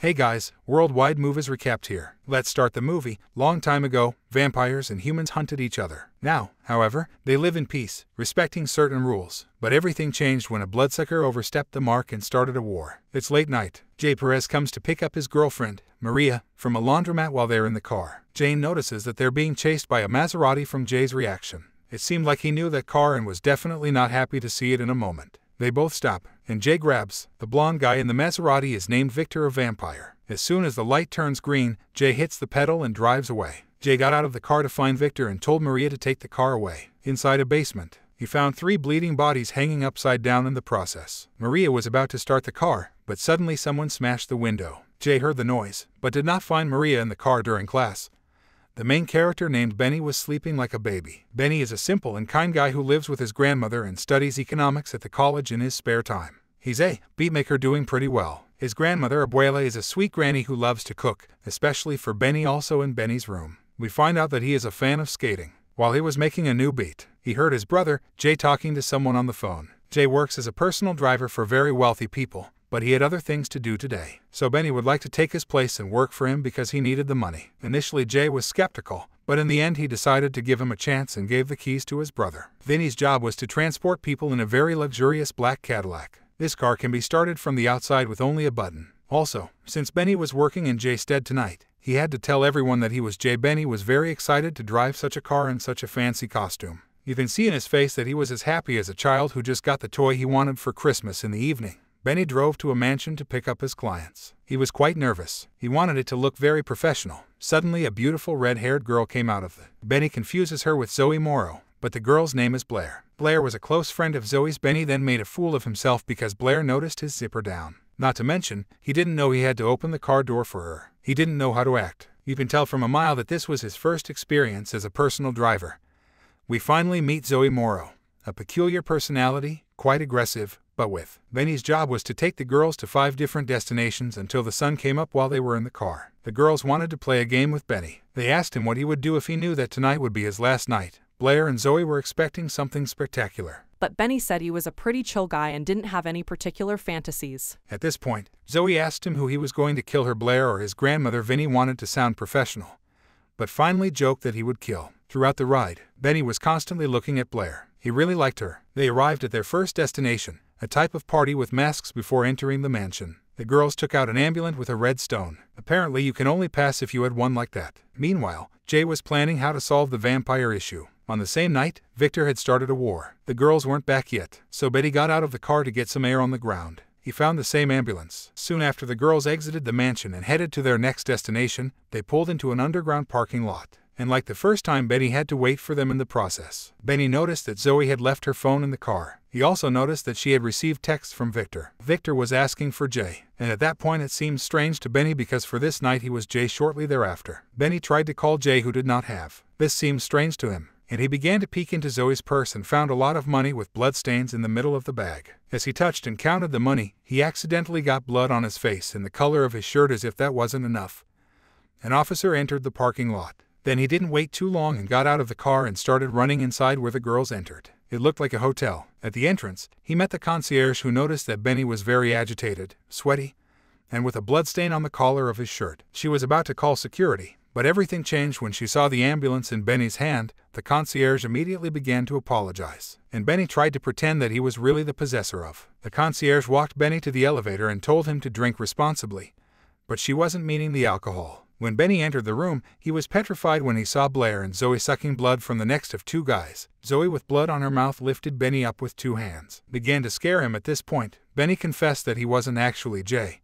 Hey guys, worldwide movies recapped here. Let's start the movie. Long time ago, vampires and humans hunted each other. Now, however, they live in peace, respecting certain rules. But everything changed when a bloodsucker overstepped the mark and started a war. It's late night. Jay Perez comes to pick up his girlfriend, Maria, from a laundromat while they're in the car. Jane notices that they're being chased by a Maserati from Jay's reaction. It seemed like he knew that car and was definitely not happy to see it in a moment. They both stop, and Jay grabs. The blonde guy in the Maserati is named Victor, a vampire. As soon as the light turns green, Jay hits the pedal and drives away. Jay got out of the car to find Victor and told Maria to take the car away. Inside a basement, he found 3 bleeding bodies hanging upside down in the process. Maria was about to start the car, but suddenly someone smashed the window. Jay heard the noise, but did not find Maria in the car during class. The main character named Benny was sleeping like a baby. Benny is a simple and kind guy who lives with his grandmother and studies economics at the college in his spare time. He's a beatmaker doing pretty well. His grandmother, Abuela, is a sweet granny who loves to cook, especially for Benny. Also in Benny's room, we find out that he is a fan of skating. While he was making a new beat, he heard his brother, Jay, talking to someone on the phone. Jay works as a personal driver for very wealthy people, but he had other things to do today. So Benny would like to take his place and work for him because he needed the money. Initially Jay was skeptical, but in the end he decided to give him a chance and gave the keys to his brother. Benny's job was to transport people in a very luxurious black Cadillac. This car can be started from the outside with only a button. Also, since Benny was working in Jay's stead tonight, he had to tell everyone that he was Jay. Benny was very excited to drive such a car in such a fancy costume. You can see in his face that he was as happy as a child who just got the toy he wanted for Christmas. In the evening, Benny drove to a mansion to pick up his clients. He was quite nervous. He wanted it to look very professional. Suddenly, a beautiful red-haired girl came out of it. Benny confuses her with Zoe Morrow, but the girl's name is Blair. Blair was a close friend of Zoe's. Benny then made a fool of himself because Blair noticed his zipper down. Not to mention, he didn't know he had to open the car door for her. He didn't know how to act. You can tell from a mile that this was his first experience as a personal driver. We finally meet Zoe Morrow, a peculiar personality, quite aggressive, but with. Benny's job was to take the girls to 5 different destinations until the sun came up while they were in the car. The girls wanted to play a game with Benny. They asked him what he would do if he knew that tonight would be his last night. Blair and Zoe were expecting something spectacular, but Benny said he was a pretty chill guy and didn't have any particular fantasies. At this point, Zoe asked him who he was going to kill, her Blair or his grandmother. Benny wanted to sound professional, but finally joked that he would kill. Throughout the ride, Benny was constantly looking at Blair. He really liked her. They arrived at their first destination, a type of party with masks. Before entering the mansion, the girls took out an amulet with a red stone. Apparently you can only pass if you had one like that. Meanwhile, Jay was planning how to solve the vampire issue. On the same night, Victor had started a war. The girls weren't back yet, so Betty got out of the car to get some air on the ground. He found the same ambulance. Soon after the girls exited the mansion and headed to their next destination, they pulled into an underground parking lot. And like the first time, Betty had to wait for them in the process. Benny noticed that Zoe had left her phone in the car. He also noticed that she had received texts from Victor. Victor was asking for Jay, and at that point it seemed strange to Benny because for this night he was Jay. Shortly thereafter, Benny tried to call Jay, who did not have. This seemed strange to him, and he began to peek into Zoe's purse and found a lot of money with bloodstains in the middle of the bag. As he touched and counted the money, he accidentally got blood on his face and the color of his shirt. As if that wasn't enough, an officer entered the parking lot. Then he didn't wait too long and got out of the car and started running inside where the girls entered. It looked like a hotel. At the entrance, he met the concierge, who noticed that Benny was very agitated, sweaty, and with a bloodstain on the collar of his shirt. She was about to call security, but everything changed when she saw the ambulance in Benny's hand. The concierge immediately began to apologize, and Benny tried to pretend that he was really the possessor of. The concierge walked Benny to the elevator and told him to drink responsibly, but she wasn't meaning the alcohol. When Benny entered the room, he was petrified when he saw Blair and Zoe sucking blood from the next of 2 guys. Zoe, with blood on her mouth, lifted Benny up with 2 hands. Began to scare him. At this point, Benny confessed that he wasn't actually Jay,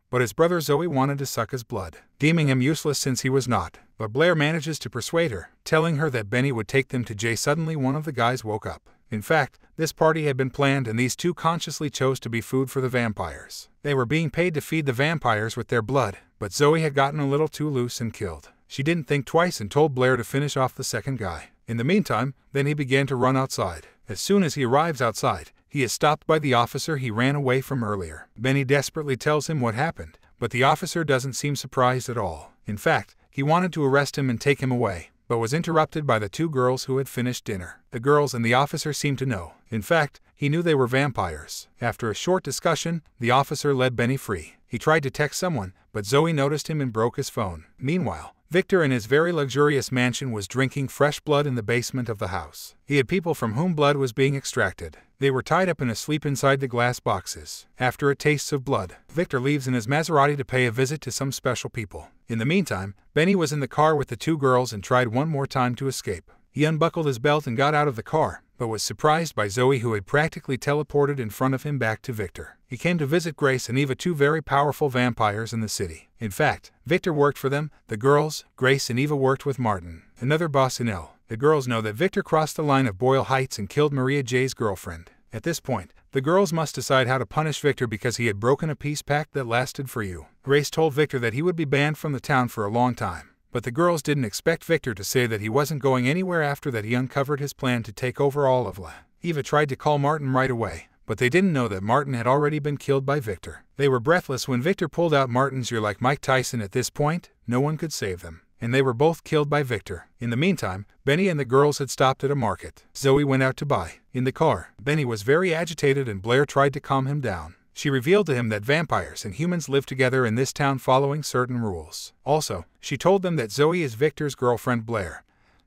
but his brother Zoe wanted to suck his blood, deeming him useless since he was not. But Blair manages to persuade her, telling her that Benny would take them to Jay. Suddenly one of the guys woke up. In fact, this party had been planned and these 2 consciously chose to be food for the vampires. They were being paid to feed the vampires with their blood, but Zoe had gotten a little too loose and killed. She didn't think twice and told Blair to finish off the second guy. In the meantime, then he began to run outside. As soon as he arrives outside, he is stopped by the officer he ran away from earlier. Benny desperately tells him what happened, but the officer doesn't seem surprised at all. In fact, he wanted to arrest him and take him away, but was interrupted by the 2 girls who had finished dinner. The girls and the officer seemed to know In fact, he knew they were vampires. After a short discussion, the officer let Benny free. He tried to text someone, but Zoe noticed him and broke his phone. Meanwhile, Victor in his very luxurious mansion was drinking fresh blood in the basement of the house. He had people from whom blood was being extracted. They were tied up and asleep inside the glass boxes. After it tastes of blood, Victor leaves in his Maserati to pay a visit to some special people. In the meantime, Benny was in the car with the two girls and tried one more time to escape. He unbuckled his belt and got out of the car, but was surprised by Zoe, who had practically teleported in front of him back to Victor. He came to visit Grace and Eva, two very powerful vampires in the city. In fact, Victor worked for them, the girls. Grace and Eva worked with Martin, another boss in L. The girls know that Victor crossed the line of Boyle Heights and killed Maria J's girlfriend. At this point, the girls must decide how to punish Victor because he had broken a peace pact that lasted for you. Grace told Victor that he would be banned from the town for a long time. But the girls didn't expect Victor to say that he wasn't going anywhere after that he uncovered his plan to take over all of La. Eva tried to call Martin right away, but they didn't know that Martin had already been killed by Victor. They were breathless when Victor pulled out Martin's "You're like Mike Tyson." At this point, no one could save them, and they were both killed by Victor. In the meantime, Benny and the girls had stopped at a market. Zoe went out to buy. In the car, Benny was very agitated and Blair tried to calm him down. She revealed to him that vampires and humans live together in this town following certain rules. Also, she told them that Zoe is Victor's girlfriend Blair,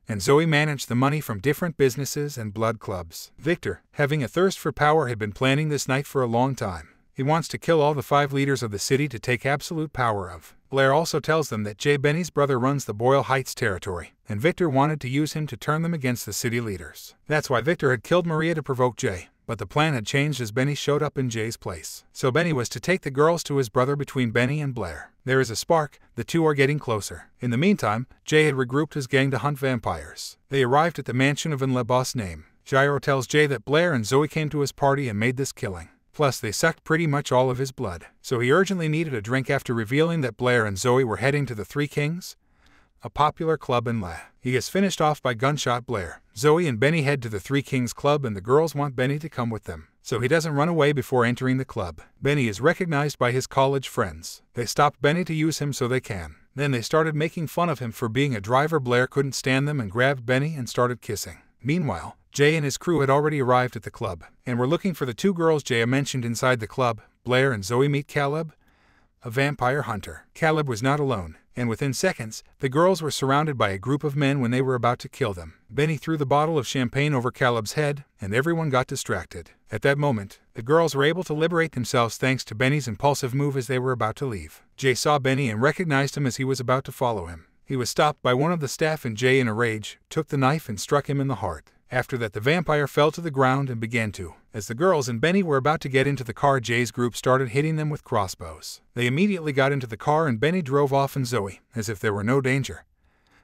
and Zoe managed the money from different businesses and blood clubs. Victor, having a thirst for power, had been planning this night for a long time. He wants to kill all the 5 leaders of the city to take absolute power of. Blair also tells them that Jay, Benny's brother, runs the Boyle Heights territory, and Victor wanted to use him to turn them against the city leaders. That's why Victor had killed Maria to provoke Jay. But the plan had changed as Benny showed up in Jay's place. So Benny was to take the girls to his brother. Between Benny and Blair, there is a spark. The two are getting closer. In the meantime, Jay had regrouped his gang to hunt vampires. They arrived at the mansion of Le Boss name. Gyro tells Jay that Blair and Zoe came to his party and made this killing. Plus, they sucked pretty much all of his blood. So he urgently needed a drink after revealing that Blair and Zoe were heading to the Three Kings, a popular club in La. He is finished off by gunshot Blair. Zoe and Benny head to the Three Kings Club and the girls want Benny to come with them, so he doesn't run away before entering the club. Benny is recognized by his college friends. They stopped Benny to use him so they can. Then they started making fun of him for being a driver. Blair couldn't stand them and grabbed Benny and started kissing. Meanwhile, Jay and his crew had already arrived at the club and were looking for the two girls Jay mentioned inside the club. Blair and Zoe meet Caleb, a vampire hunter. Caleb was not alone, and within seconds, the girls were surrounded by a group of men when they were about to kill them. Benny threw the bottle of champagne over Caleb's head, and everyone got distracted. At that moment, the girls were able to liberate themselves thanks to Benny's impulsive move as they were about to leave. Jay saw Benny and recognized him as he was about to follow him. He was stopped by one of the staff, and Jay, in a rage, took the knife and struck him in the heart. After that, the vampire fell to the ground and began to. As the girls and Benny were about to get into the car, Jay's group started hitting them with crossbows. They immediately got into the car and Benny drove off, and Zoe, as if there were no danger,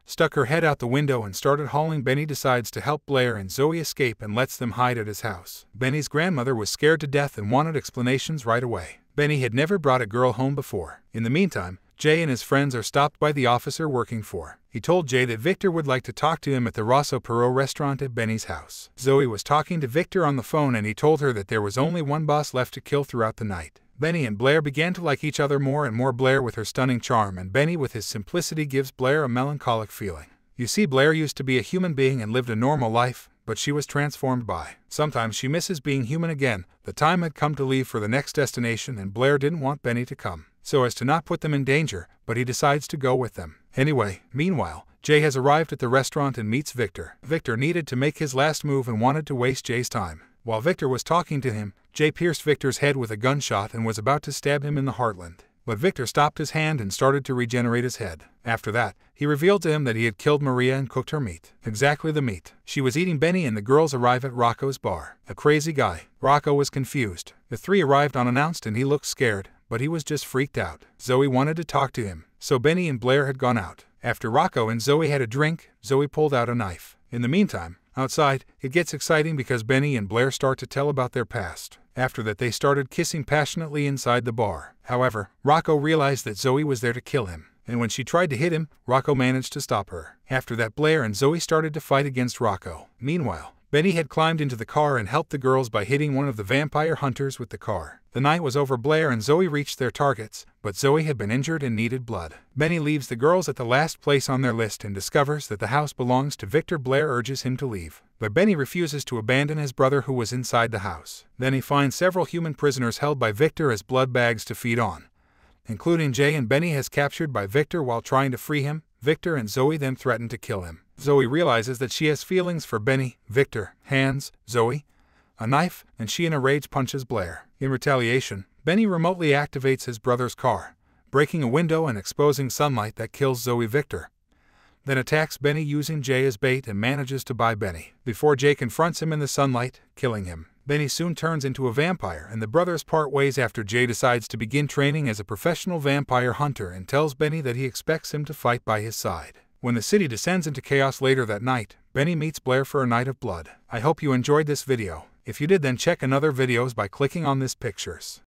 stuck her head out the window and started hauling. Benny decides to help Blair and Zoe escape and lets them hide at his house. Benny's grandmother was scared to death and wanted explanations right away. Benny had never brought a girl home before. In the meantime, Jay and his friends are stopped by the officer working for. He told Jay that Victor would like to talk to him at the Rosso Perot restaurant at Benny's house. Zoe was talking to Victor on the phone and he told her that there was only one boss left to kill throughout the night. Benny and Blair began to like each other more and more. Blair with her stunning charm and Benny with his simplicity gives Blair a melancholic feeling. You see, Blair used to be a human being and lived a normal life, but she was transformed by. Sometimes she misses being human again. The time had come to leave for the next destination and Blair didn't want Benny to come, so as to not put them in danger, but he decides to go with them. Anyway, meanwhile, Jay has arrived at the restaurant and meets Victor. Victor needed to make his last move and wanted to waste Jay's time. While Victor was talking to him, Jay pierced Victor's head with a gunshot and was about to stab him in the heartland. But Victor stopped his hand and started to regenerate his head. After that, he revealed to him that he had killed Maria and cooked her meat. Exactly the meat she was eating. Benny and the girls arrive at Rocco's bar. A crazy guy. Rocco was confused. The three arrived unannounced and he looked scared, but he was just freaked out. Zoe wanted to talk to him, so Benny and Blair had gone out. After Rocco and Zoe had a drink, Zoe pulled out a knife. In the meantime, outside, it gets exciting because Benny and Blair start to tell about their past. After that, they started kissing passionately inside the bar. However, Rocco realized that Zoe was there to kill him, and when she tried to hit him, Rocco managed to stop her. After that, Blair and Zoe started to fight against Rocco. Meanwhile, Benny had climbed into the car and helped the girls by hitting one of the vampire hunters with the car. The night was over. Blair and Zoe reached their targets, but Zoe had been injured and needed blood. Benny leaves the girls at the last place on their list and discovers that the house belongs to Victor. Blair urges him to leave, but Benny refuses to abandon his brother who was inside the house. Then he finds several human prisoners held by Victor as blood bags to feed on, including Jay, and Benny is captured by Victor while trying to free him. Victor and Zoe then threaten to kill him. Zoe realizes that she has feelings for Benny. Victor hands Zoe a knife, and she in a rage punches Blair. In retaliation, Benny remotely activates his brother's car, breaking a window and exposing sunlight that kills Zoe. Victor then attacks Benny using Jay as bait and manages to buy Benny before Jay confronts him in the sunlight, killing him. Benny soon turns into a vampire, and the brothers part ways after Jay decides to begin training as a professional vampire hunter and tells Benny that he expects him to fight by his side. When the city descends into chaos later that night, Benny meets Blair for a night of blood. I hope you enjoyed this video. If you did, then check another videos by clicking on this pictures.